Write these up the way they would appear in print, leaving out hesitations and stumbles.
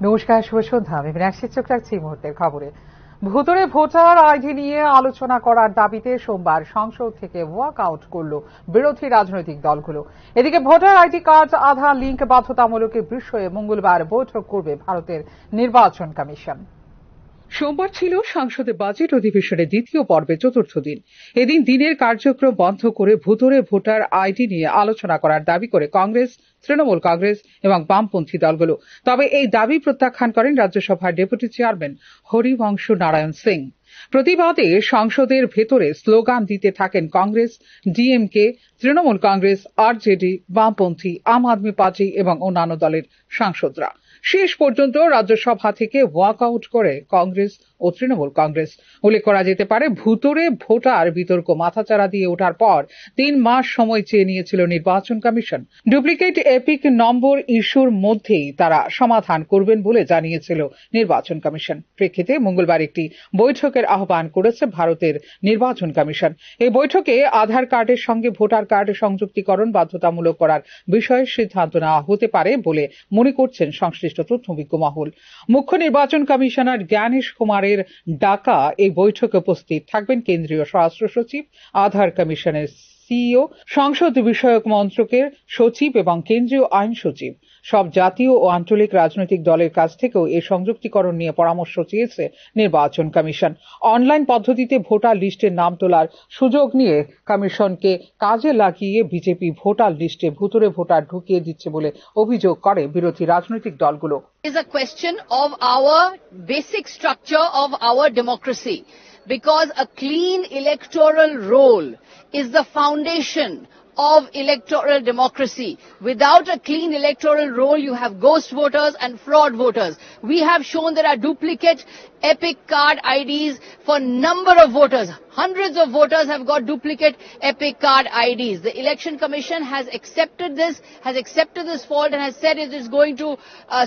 নমস্কার, শুভ সন্ধ্যা। আমি মীনাক্ষী চোখ রাখছি এই মুহূর্তের খবরে। ভুতুড়ে ভোটার আইডি নিয়ে আলোচনা করার দাবিতে সোমবার সংসদ থেকে ওয়াক আউট করল বিরোধী রাজনৈতিক দলগুলো। এদিকে ভোটার আইডি কার্ড আধার লিঙ্ক বাধ্যতামূলকের বিষয়ে মঙ্গলবার বৈঠক করবে ভারতের নির্বাচন কমিশন। সোমবার ছিল সংসদে বাজেট অধিবেশনের দ্বিতীয় পর্বে চতুর্থ দিন। এদিন দিনের কার্যক্রম বন্ধ করে ভুতুড়ে ভোটার আইডি নিয়ে আলোচনা করার দাবি করে কংগ্রেস, তৃণমূল কংগ্রেস এবং বামপন্থী দলগুলো। তবে এই দাবি প্রত্যাখ্যান করেন রাজ্যসভার ডেপুটি চেয়ারম্যান হরিবংশ নারায়ণ সিং। প্রতিবাদে সংসদের ভেতরে স্লোগান দিতে থাকেন কংগ্রেস, ডিএমকে, তৃণমূল কংগ্রেস, আরজেডি, বামপন্থী, আম আদমি পার্টি এবং অন্যান্য দলের সাংসদরা। শেষ পর্যন্ত রাজ্যসভা থেকে ওয়াক আউট করে কংগ্রেস ও তৃণমূল কংগ্রেস। উল্লেখ করা যেতে পারে, ভুতুড়ে ভোটার বিতর্ক মাথাচাড়া দিয়ে ওঠার পর 3 মাস সময় চেয়ে নিয়েছিল নির্বাচন কমিশন। ডুপ্লিকেট এপিক নম্বর ইস্যুর মধ্যেই তারা সমাধান করবেন বলে জানিয়েছিল নির্বাচন কমিশন। প্রেক্ষিতে মঙ্গলবার একটি বৈঠকের আহ্বান করেছে ভারতের নির্বাচন কমিশন। এই বৈঠকে আধার কার্ডের সঙ্গে ভোটার কার্ড সংযুক্তিকরণ বাধ্যতামূলক করার বিষয়ে সিদ্ধান্ত নেওয়া হতে পারে বলে মনে করছেন সংশ্লিষ্ট তথ্যভিজ্ঞ মহল। মুখ্য নির্বাচন কমিশনার জ্ঞানেশ কুমারের ডাকা এই বৈঠকে উপস্থিত থাকবেন কেন্দ্রীয় স্বরাষ্ট্র সচিব, আধার কমিশনের সিইও, সংসদ বিষয়ক মন্ত্রকের সচিব এবং কেন্দ্রীয় আইন সচিব। সব জাতীয় ও আঞ্চলিক রাজনৈতিক দলের কাছ থেকেও এই সংযুক্তিকরণ নিয়ে পরামর্শ চেয়েছে নির্বাচন কমিশন। অনলাইন পদ্ধতিতে ভোটার লিস্টের নাম তোলার সুযোগ নিয়ে কমিশনকে কাজে লাগিয়ে বিজেপি ভোটার লিস্টে ভুতুড়ে ভোটার ঢুকিয়ে দিচ্ছে বলে অভিযোগ করে বিরোধী রাজনৈতিক দলগুলো। Is a question of our basic structure of our democracy, because a clean electoral roll is the foundation of electoral democracy. Without a clean electoral roll, you have ghost voters and fraud voters. We have shown there are duplicate epic card IDs for number of voters. Hundreds of voters have got duplicate epic card IDs. The Election Commission has accepted this fault and has said it is going to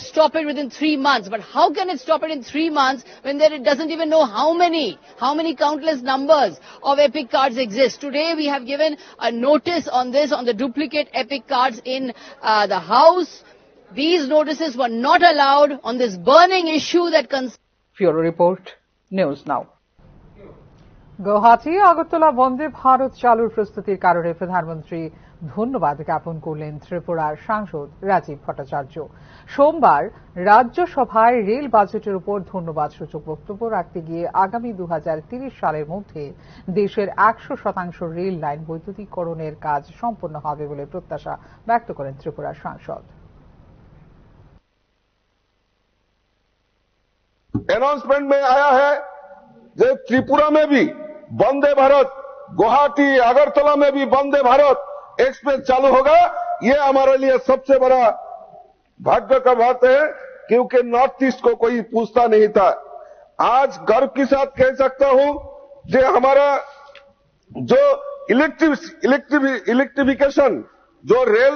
stop it within 3 months. But how can it stop it in 3 months when it doesn't even know how many countless numbers of epic cards exist? Today we have given a notice on this, on the duplicate epic cards in the House. These notices were not allowed on this burning issue that concerns. Bureau Report, News Now. Guwahati Agartala Vande Bharat চালুর প্রস্তুতির কারণে প্রধানমন্ত্রী ধন্যবাদ জ্ঞাপন করলেন ত্রিপুরার সাংসদ রাজীব ভট্টাচার্য। সোমবার রাজ্যসভায় রেল বাজেটের উপর ধন্যবাদ সূচক বক্তব্য রাখতে গিয়ে আগামী 2030 সালের মধ্যে দেশের 100% রেল লাইন বৈদ্যুতিকরণের কাজ সম্পন্ন হবে বলে প্রত্যাশা ব্যক্ত করেন ত্রিপুরার সাংসদ। अनाउंसमेंट में आया है कि त्रिपुरा में भी वंदे भारत, गुवाहाटी अगरतला में भी वंदे भारत एक्सप्रेस चालू होगा। ये हमारे लिए सबसे बड़ा भाग्य का बात है, क्योंकि नॉर्थ ईस्ट को कोई पूछता नहीं था। आज गर्व के साथ कह सकता हूं कि हमारा जो इलेक्ट्रिफिकेशन, जो रेल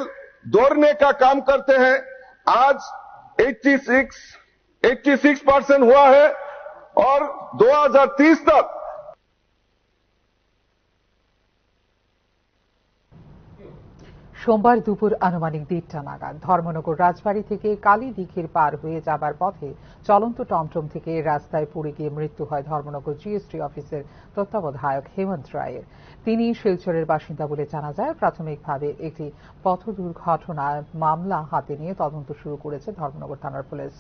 दौड़ने का काम करते हैं, आज 86% हुआ है और 2030 तक সোমবার দুপুর আনুমানিক 1:30 নাগাদ ধর্মনগর রাজবাড়ী থেকে কালীদিঘির পার হয়ে যাবার পথে চলন্ত টমটম থেকে রাস্তায় পড়ে গিয়ে মৃত্যু হয় ধর্মনগর জিএসটি অফিসের তত্ত্বাবধায়ক হেমন্ত রায়ের। তিনি শিলচরের বাসিন্দা বলে জানা যায়। প্রাথমিকভাবে একটি পথ দুর্ঘটনার মামলা হাতে নিয়ে তদন্ত শুরু করেছে ধর্মনগর থানার পুলিশ।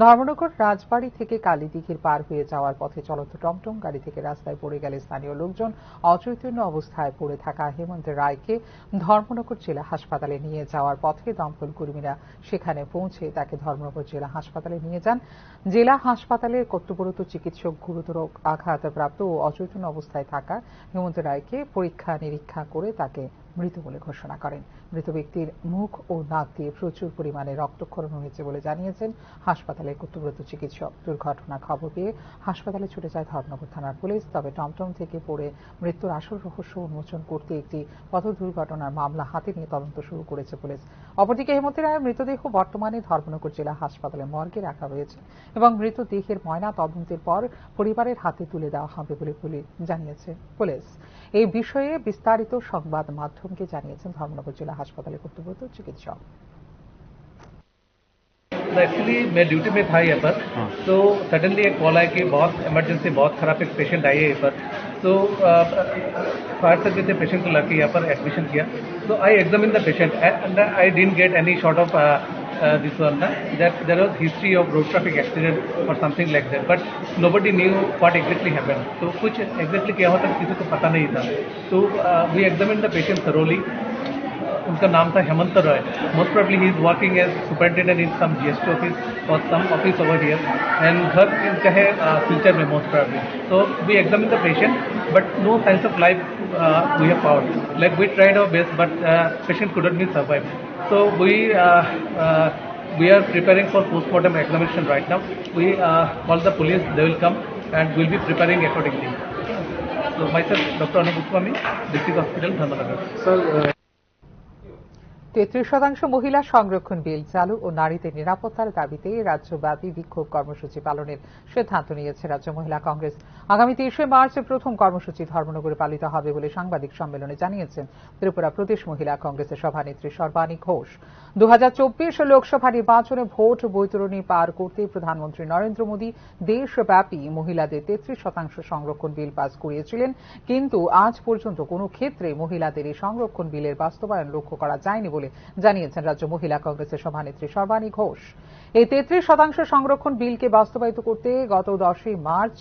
ধর্মনগর রাজবাড়ী থেকে কালীদিঘির পার হয়ে যাওয়ার পথে চলন্ত টমটম গাড়ি থেকে রাস্তায় পড়ে গেলে স্থানীয় লোকজন অচৈতন্য অবস্থায় পড়ে থাকা হেমন্ত রায়কে ধর্মনগর জেলা হাসপাতালে নিয়ে যাওয়ার পথে দমকল কর্মীরা সেখানে পৌঁছে তাকে ধর্মনগর জেলা হাসপাতালে নিয়ে যান। জেলা হাসপাতালের কর্তব্যরত চিকিৎসক গুরুতর আঘাতপ্রাপ্ত ও অচৈতন্য অবস্থায় থাকা হেমন্ত রায়কে পরীক্ষা নিরীক্ষা করে তাকে মৃত বলে ঘোষণা করেন। মৃত ব্যক্তির মুখ ও নাক দিয়ে প্রচুর পরিমাণে রক্তক্ষরণ হয়েছে বলে জানিয়েছেন হাসপাতালের কর্তব্যরত চিকিৎসক। দুর্ঘটনার খবর পেয়ে হাসপাতালে ছুটে যায় ধর্মনগর থানার পুলিশ। তবে টমটম থেকে পড়ে মৃত্যুর আসল রহস্য উন্মোচন করতে একটি পথ দুর্ঘটনার মামলা হাতে নিয়ে তদন্ত শুরু করেছে পুলিশ। অপরদিকে হেমন্ত রায়ের মৃতদেহ বর্তমানে ধর্মনগর জেলা হাসপাতালে মর্গে রাখা হয়েছে এবং মৃতদেহের ময়না তদন্তের পর পরিবারের হাতে তুলে দেওয়া হবে বলে জানিয়েছে পুলিশ। এই বিষয়ে বিস্তারিত সংবাদ মাধ্যমকে জানিয়েছেন ধর্মনগর জেলা হাসপাতালের কর্তব্যরত চিকিৎসক। एक्चुअली मैं ड्यूटी में था यहाँ पर, तो सडनली एक कॉल आया कि बहुत इमरजेंसी, बहुत खराब एक पेशेंट आई है यहाँ पर। तो फायर सर्विस ने पेशेंट को लाके यहाँ पर एडमिशन किया। तो I examine the patient and I didn't get any short of this one that there was history of road traffic accident or something like that, but nobody knew what exactly happened. तो कुछ exactly क्या होता किसी को पता नहीं था। तो we examined the patient thoroughly. उनका नाम था Hemant Roy. Most probably he is working as superintendent in some GST office और some office over here, and घर इनका है सिलचर में मोस्ट प्रोबेबली। तो we examine the patient but no science of life we have found, like we tried our best but patient couldn't be survive. So we are preparing for postmortem examination right now. We call the police; they will come and we'll be preparing accordingly. So myself, Dr. Anup Goswami, District Hospital, Dharmanagar. Sir. 33% মহিলা সংরক্ষণ বিল চালু ও নারীদের নিরাপত্তার দাবিতে রাজ্যব্যাপী বিক্ষোভ কর্মসূচি পালনের সিদ্ধান্ত নিয়েছে রাজ্য মহিলা কংগ্রেস। আগামী 23শে মার্চ প্রথম কর্মসূচি ধর্মনগরে পালিত হবে বলে সাংবাদিক সম্মেলনে জানিয়েছেন ত্রিপুরা প্রদেশ মহিলা কংগ্রেসের সভানেত্রী সর্বাণী ঘোষ। 2024 লোকসভা নির্বাচনে ভোট বৈতরণী পার করতে প্রধানমন্ত্রী নরেন্দ্র মোদী দেশব্যাপী মহিলাদের 33% সংরক্ষণ বিল পাস করিয়েছিলেন, কিন্তু আজ পর্যন্ত কোনো ক্ষেত্রে মহিলাদের এই সংরক্ষণ বিলের বাস্তবায়ন লক্ষ্য করা যায়নি বলে জানিয়েছেন রাজ্য মহিলা কংগ্রেসের সভানেত্রী সর্বাণী ঘোষ। এই 33% সংরক্ষণ বিলকে বাস্তবায়িত করতে গত 10 মার্চ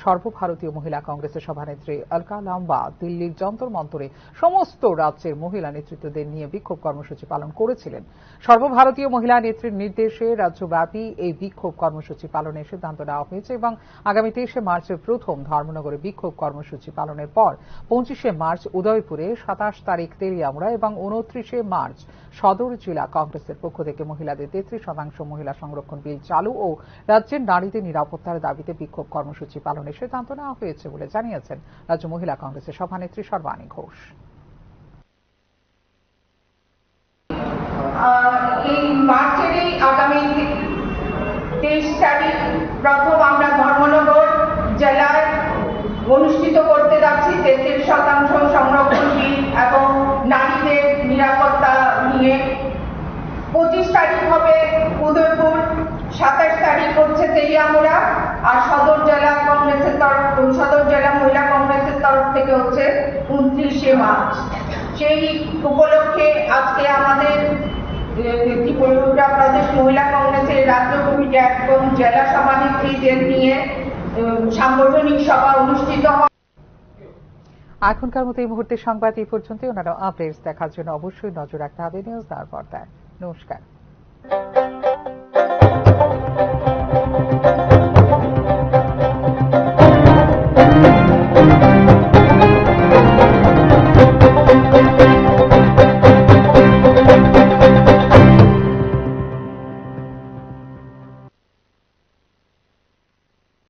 সর্বভারতীয় মহিলা কংগ্রেসের সভানেত্রী অলকা লাম্বা দিল্লির যন্তর মন্তরে সমস্ত রাজ্যের মহিলা নেতৃত্বদের নিয়ে বিক্ষোভ কর্মসূচি পালন করেছিলেন। সর্বভারতীয় মহিলা নেত্রীর নির্দেশে রাজ্যব্যাপী এই বিক্ষোভ কর্মসূচি পালনের সিদ্ধান্ত নেওয়া হয়েছে এবং আগামী 23শে মার্চের প্রথম ধর্মনগরে বিক্ষোভ কর্মসূচি পালনের পর 25শে মার্চ উদয়পুরে, 27 তারিখ তেলিয়ামুড়া এবং 29শে মার্চ সদর জেলা কংগ্রেসের পক্ষ থেকে মহিলাদের 33% মহিলা সংরক্ষণ বিল চালু ও রাজ্যের নারীদের নিরাপত্তার দাবিতে বিক্ষোভ কর্মসূচি পালনের সিদ্ধান্ত নেওয়া হয়েছে বলে জানিয়েছেন রাজ্য মহিলা কংগ্রেসের সভানেত্রী সর্বাণী ঘোষ। এই মার্চেরই আগামী 23 তারিখ প্রথম আমরা ধর্মনগর জেলায় অনুষ্ঠিত করতে যাচ্ছি 33% সংরক্ষণ বিল এবং নারীদের নিরাপত্তা নিয়ে। 25 তারিখ হবে উদয়পুর, 27 তারিখ হচ্ছে তেলিয়ামুড়া, আর সদর জেলা মহিলা কংগ্রেসের তরফ থেকে হচ্ছে 29শে মার্চ। সেই উপলক্ষে আজকে আমাদের ত্রিপুরা প্রদেশ মহিলা কংগ্রেসের রাজ্য কমিটি এবং জেলা সভানেত্রীদের নিয়ে সাংগঠনিক সভা অনুষ্ঠিত হয়। এখনকার মতো এই মুহূর্তে সংবাদ এই পর্যন্ত। অন্যান্য আপডেটস দেখার জন্য অবশ্যই নজর রাখতে হবে নিউজ তার পর্দায়। নমস্কার।